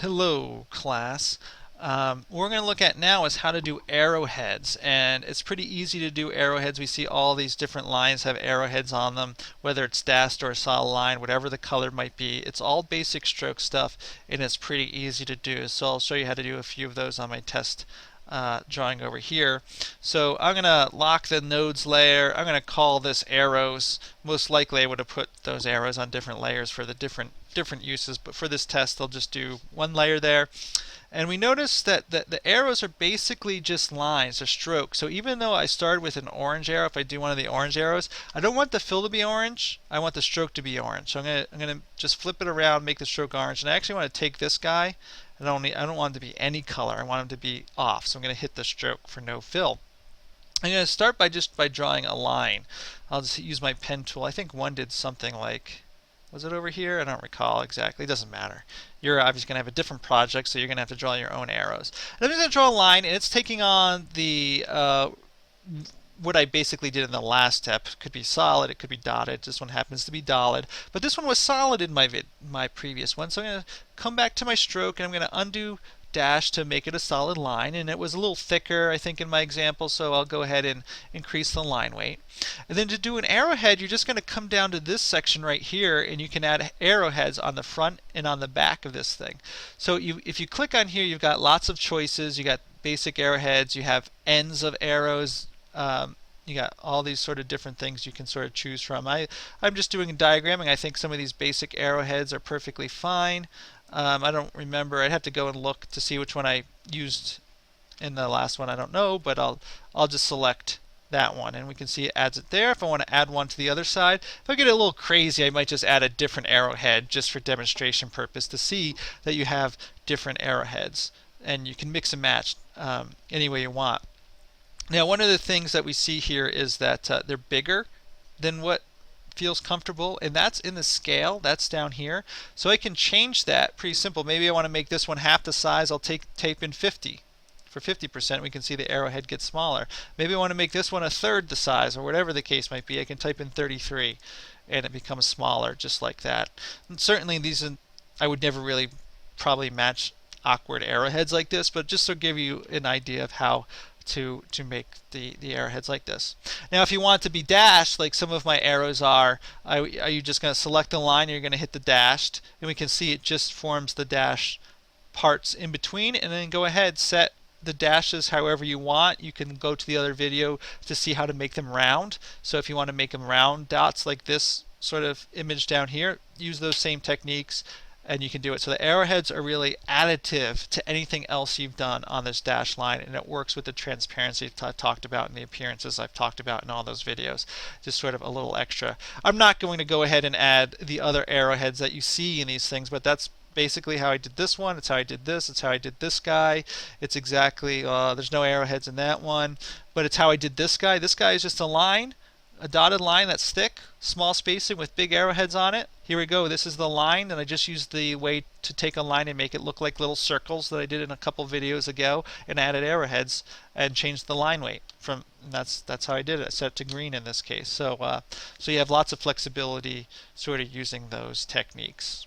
Hello, class. What we're going to look at now is how to do arrowheads, and it's pretty easy to do arrowheads. We see all these different lines have arrowheads on them, whether it's dashed or a solid line, whatever the color might be. It's all basic stroke stuff, and it's pretty easy to do. So I'll show you how to do a few of those on my test drawing over here. So I'm going to lock the nodes layer. I'm going to call this arrows. Most likely I would have put those arrows on different layers for the different uses, but for this test I'll just do one layer there. And we notice that the arrows are basically just lines or strokes. So even though I started with an orange arrow, if I do one of the orange arrows, I don't want the fill to be orange. I want the stroke to be orange. So I'm gonna just flip it around, make the stroke orange. And I actually want to take this guy, and I don't want him to be any color. I want him to be off. So I'm going to hit the stroke for no fill. I'm going to start by drawing a line. I'll just use my pen tool. I think one did something like, was it over here? I don't recall exactly. It doesn't matter. You're obviously going to have a different project, so you're going to have to draw your own arrows. And I'm just going to draw a line, and it's taking on the what I basically did in the last step. It could be solid, it could be dotted. This one happens to be dotted, but this one was solid in my previous one. So I'm going to come back to my stroke, and I'm going to undo dash to make it a solid line, and it was a little thicker I think in my example, so I'll go ahead and increase the line weight. And then to do an arrowhead, you're just going to come down to this section right here, and you can add arrowheads on the front and on the back of this thing. So if you click on here, you've got lots of choices. You got basic arrowheads, you have ends of arrows, you got all these sort of different things you can sort of choose from. I'm just doing a diagramming. I think some of these basic arrowheads are perfectly fine. I don't remember. I'd have to go and look to see which one I used in the last one. I don't know, but I'll just select that one, and we can see it adds it there. If I want to add one to the other side, if I get a little crazy, I might just add a different arrowhead just for demonstration purpose to see that you have different arrowheads, and you can mix and match any way you want. Now, one of the things that we see here is that they're bigger than what feels comfortable, and that's in the scale. That's down here. So I can change that pretty simple. Maybe I want to make this one half the size. I'll type in 50. For 50%, we can see the arrowhead gets smaller. Maybe I want to make this one a third the size, or whatever the case might be. I can type in 33, and it becomes smaller, just like that. And certainly these, I would never really probably match awkward arrowheads like this, but just to give you an idea of how to make the arrowheads like this. Now if you want to be dashed like some of my arrows are you just going to select the line, and you're going to hit the dashed, and we can see it just forms the dash parts in between, and then go ahead, set the dashes however you want. You can go to the other video to see how to make them round. So if you want to make them round dots like this sort of image down here, use those same techniques and you can do it. So the arrowheads are really additive to anything else you've done on this dash line, and it works with the transparency I talked about and the appearances I've talked about in all those videos. Just sort of a little extra. I'm not going to go ahead and add the other arrowheads that you see in these things, but that's basically how I did this one. It's how I did this. It's how I did this guy. It's exactly, there's no arrowheads in that one, but it's how I did this guy. This guy is just a line, a dotted line that's thick, small spacing with big arrowheads on it. Here we go. This is the line, and I just used the way to take a line and make it look like little circles that I did in a couple videos ago, and added arrowheads and changed the line weight from. And that's how I did it. I set it to green in this case. So so you have lots of flexibility, sort of using those techniques.